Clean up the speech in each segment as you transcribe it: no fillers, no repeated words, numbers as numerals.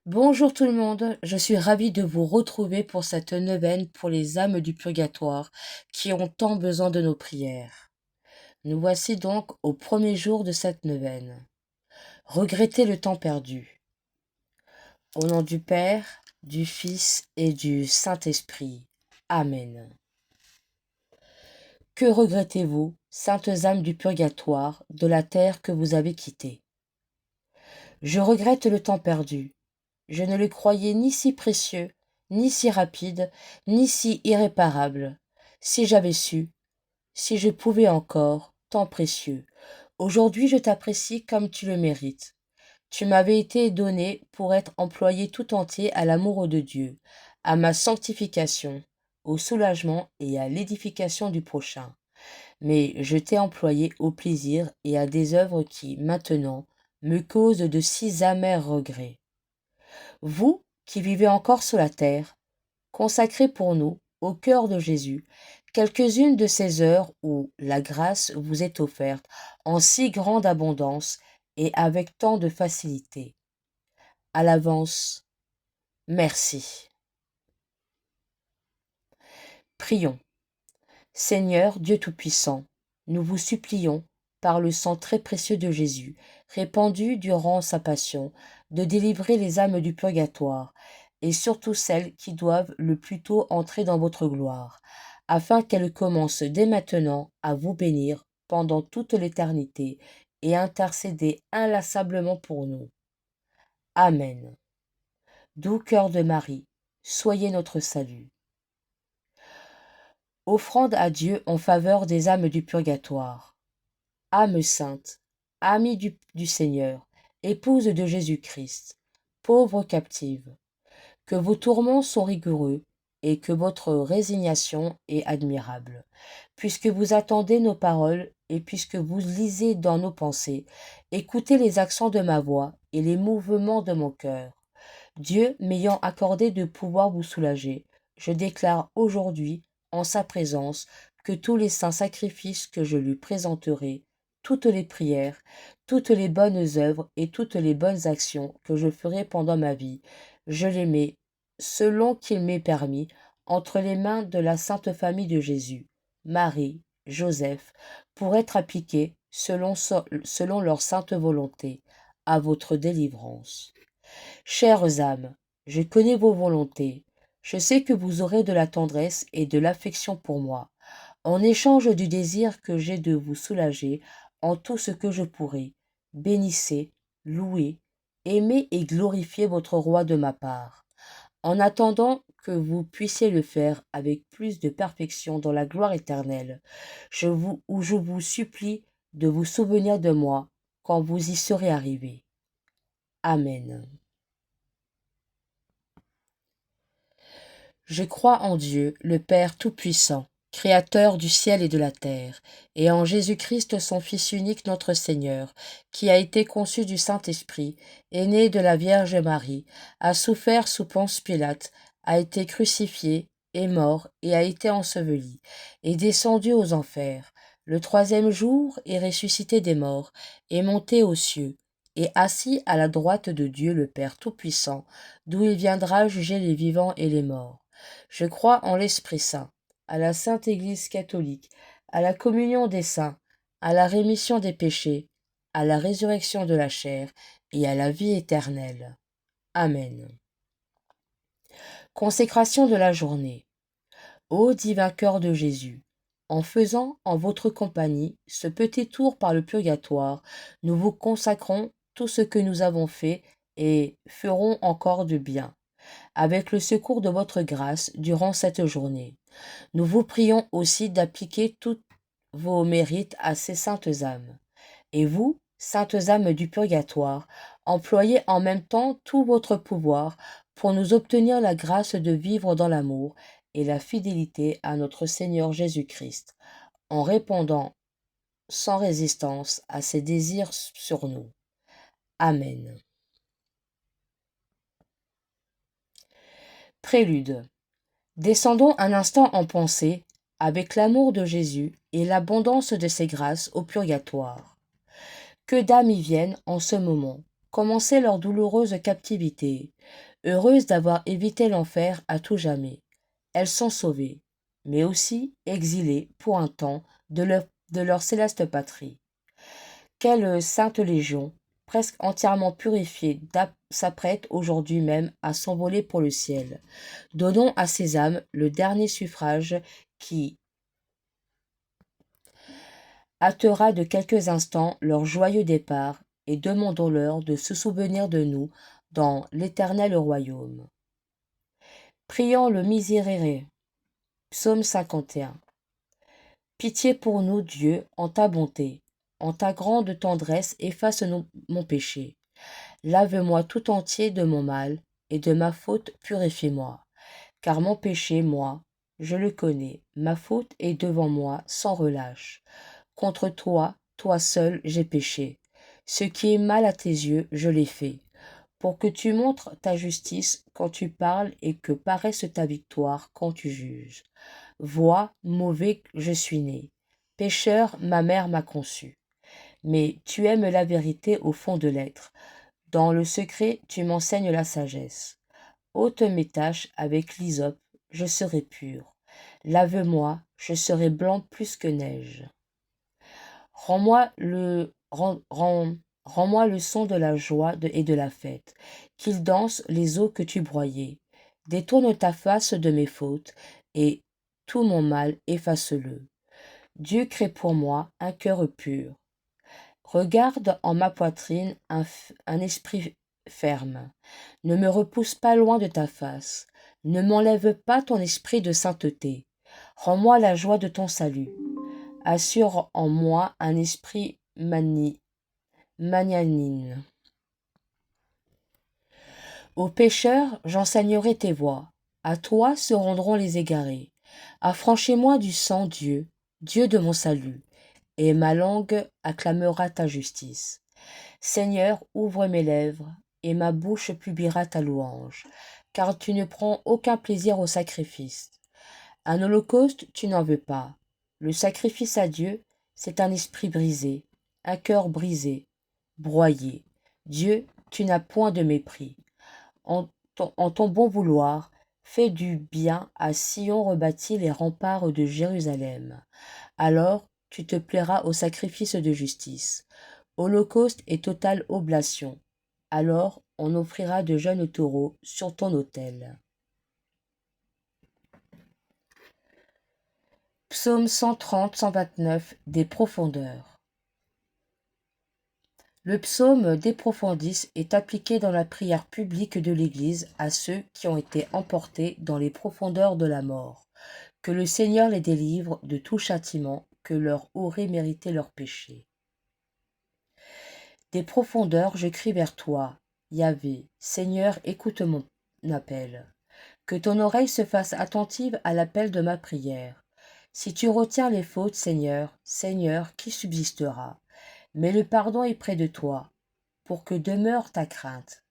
Bonjour tout le monde, je suis ravie de vous retrouver pour cette neuvaine pour les âmes du purgatoire qui ont tant besoin de nos prières. Nous voici donc au premier jour de cette neuvaine. Regrettez le temps perdu. Au nom du Père, du Fils et du Saint-Esprit. Amen. Que regrettez-vous, saintes âmes du purgatoire, de la terre que vous avez quittée? Je regrette le temps perdu. Je ne le croyais ni si précieux, ni si rapide, ni si irréparable. Si j'avais su, si je pouvais encore, tant précieux. Aujourd'hui je t'apprécie comme tu le mérites. Tu m'avais été donné pour être employé tout entier à l'amour de Dieu, à ma sanctification, au soulagement et à l'édification du prochain. Mais je t'ai employé au plaisir et à des œuvres qui, maintenant, me causent de si amers regrets. Vous, qui vivez encore sur la terre, consacrez pour nous, au cœur de Jésus, quelques-unes de ces heures où la grâce vous est offerte en si grande abondance et avec tant de facilité. À l'avance, merci. Prions. Seigneur Dieu Tout-Puissant, nous vous supplions, par le sang très précieux de Jésus, répandu durant sa passion, de délivrer les âmes du purgatoire, et surtout celles qui doivent le plus tôt entrer dans votre gloire, afin qu'elles commencent dès maintenant à vous bénir pendant toute l'éternité et intercéder inlassablement pour nous. Amen. Doux cœur de Marie, soyez notre salut. Offrande à Dieu en faveur des âmes du purgatoire. Âme sainte, amie du Seigneur, épouse de Jésus-Christ, pauvre captive, que vos tourments sont rigoureux et que votre résignation est admirable, puisque vous attendez nos paroles et puisque vous lisez dans nos pensées, écoutez les accents de ma voix et les mouvements de mon cœur. Dieu m'ayant accordé de pouvoir vous soulager, je déclare aujourd'hui, en sa présence, que tous les saints sacrifices que je lui présenterai, toutes les prières, toutes les bonnes œuvres et toutes les bonnes actions que je ferai pendant ma vie, je les mets, selon qu'il m'est permis, entre les mains de la sainte famille de Jésus, Marie, Joseph, pour être appliqués, selon leur sainte volonté, à votre délivrance. Chères âmes, je connais vos volontés. Je sais que vous aurez de la tendresse et de l'affection pour moi, en échange du désir que j'ai de vous soulager en tout ce que je pourrai. Bénissez, louez, aimez et glorifiez votre roi de ma part, en attendant que vous puissiez le faire avec plus de perfection dans la gloire éternelle, je vous supplie de vous souvenir de moi quand vous y serez arrivés. Amen. Je crois en Dieu, le Père Tout-Puissant, Créateur du ciel et de la terre, et en Jésus-Christ, son Fils unique, notre Seigneur, qui a été conçu du Saint-Esprit, est né de la Vierge Marie, a souffert sous Ponce Pilate, a été crucifié, est mort et a été enseveli, est descendu aux enfers. Le troisième jour est ressuscité des morts, est monté aux cieux, et assis à la droite de Dieu le Père Tout-Puissant, d'où il viendra juger les vivants et les morts. Je crois en l'Esprit Saint, à la Sainte Église catholique, à la communion des saints, à la rémission des péchés, à la résurrection de la chair et à la vie éternelle. Amen. Consécration de la journée. Ô divin cœur de Jésus, en faisant en votre compagnie ce petit tour par le purgatoire, nous vous consacrons tout ce que nous avons fait et ferons encore de bien avec le secours de votre grâce durant cette journée. Nous vous prions aussi d'appliquer tous vos mérites à ces saintes âmes. Et vous, saintes âmes du purgatoire, employez en même temps tout votre pouvoir pour nous obtenir la grâce de vivre dans l'amour et la fidélité à notre Seigneur Jésus-Christ, en répondant sans résistance à ses désirs sur nous. Amen. Prélude. Descendons un instant en pensée, avec l'amour de Jésus et l'abondance de ses grâces au purgatoire. Que d'âmes y viennent en ce moment, commençaient leur douloureuse captivité, heureuses d'avoir évité l'enfer à tout jamais. Elles sont sauvées, mais aussi exilées pour un temps de leur céleste patrie. Quelle sainte légion, presque entièrement purifiée, s'apprête aujourd'hui même à s'envoler pour le ciel. Donnons à ces âmes le dernier suffrage qui hâtera de quelques instants leur joyeux départ, et demandons-leur de se souvenir de nous dans l'éternel royaume. Prions le Miserere. Psaume 51. Pitié pour nous, Dieu, en ta bonté. En ta grande tendresse, efface mon péché. Lave-moi tout entier de mon mal, et de ma faute purifie-moi. Car mon péché, moi, je le connais, ma faute est devant moi sans relâche. Contre toi, toi seul, j'ai péché. Ce qui est mal à tes yeux, je l'ai fait. Pour que tu montres ta justice quand tu parles et que paraisse ta victoire quand tu juges. Vois, mauvais, je suis né. Pécheur, ma mère m'a conçu. Mais tu aimes la vérité au fond de l'être. Dans le secret, tu m'enseignes la sagesse. Ôte mes taches avec l'hysope, je serai pur. Lave-moi, je serai blanc plus que neige. Rends-moi le son de la joie et de la fête, qu'ils dansent les eaux que tu broyais. Détourne ta face de mes fautes, et tout mon mal efface-le. Dieu crée pour moi un cœur pur. Regarde en ma poitrine un esprit ferme. Ne me repousse pas loin de ta face. Ne m'enlève pas ton esprit de sainteté. Rends-moi la joie de ton salut. Assure en moi un esprit magnanime. Aux pécheurs, j'enseignerai tes voies. À toi se rendront les égarés. Affranchis-moi du sang, Dieu, Dieu de mon salut, et ma langue acclamera ta justice. Seigneur, ouvre mes lèvres, et ma bouche publiera ta louange, car tu ne prends aucun plaisir au sacrifice. Un holocauste, tu n'en veux pas. Le sacrifice à Dieu, c'est un esprit brisé, un cœur brisé, broyé. Dieu, tu n'as point de mépris. En ton bon vouloir, fais du bien à Sion, rebâtis les remparts de Jérusalem. Alors tu te plairas au sacrifice de justice. Holocauste et totale oblation. Alors on offrira de jeunes taureaux sur ton autel. Psaume 130-129 des profondeurs. Le psaume des profondis est appliqué dans la prière publique de l'Église à ceux qui ont été emportés dans les profondeurs de la mort. Que le Seigneur les délivre de tout châtiment que leur aurait mérité leur péché. Des profondeurs, je crie vers toi, Yahvé. Seigneur, écoute mon appel. Que ton oreille se fasse attentive à l'appel de ma prière. Si tu retiens les fautes, Seigneur, Seigneur, qui subsistera? Mais le pardon est près de toi, pour que demeure ta crainte.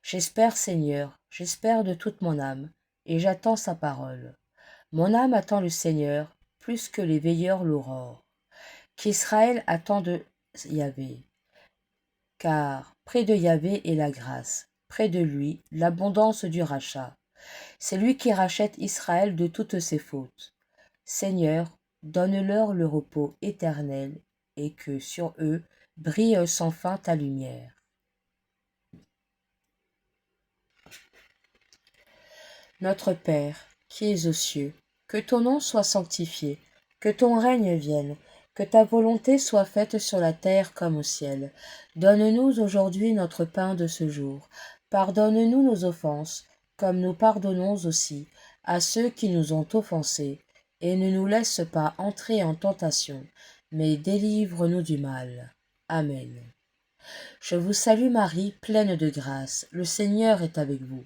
J'espère, Seigneur, j'espère de toute mon âme, et j'attends sa parole. Mon âme attend le Seigneur, plus que les veilleurs l'aurore. Qu'Israël attend de Yahvé. Car près de Yahvé est la grâce, près de lui l'abondance du rachat. C'est lui qui rachète Israël de toutes ses fautes. Seigneur, donne-leur le repos éternel, et que sur eux brille sans fin ta lumière. Notre Père, qui es aux cieux, que ton nom soit sanctifié, que ton règne vienne, que ta volonté soit faite sur la terre comme au ciel. Donne-nous aujourd'hui notre pain de ce jour. Pardonne-nous nos offenses, comme nous pardonnons aussi à ceux qui nous ont offensés. Et ne nous laisse pas entrer en tentation, mais délivre-nous du mal. Amen. Je vous salue Marie, pleine de grâce, le Seigneur est avec vous.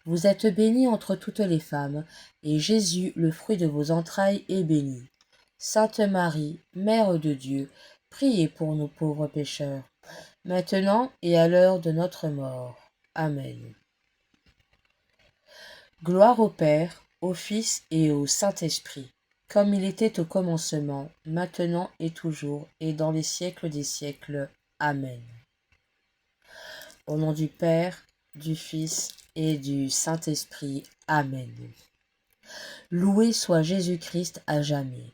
Vous êtes bénie entre toutes les femmes, et Jésus, le fruit de vos entrailles, est béni. Sainte Marie, Mère de Dieu, priez pour nous pauvres pécheurs, maintenant et à l'heure de notre mort. Amen. Gloire au Père, au Fils et au Saint-Esprit, comme il était au commencement, maintenant et toujours, et dans les siècles des siècles. Amen. Au nom du Père, du Fils et du Saint-Esprit. Amen. Loué soit Jésus-Christ à jamais.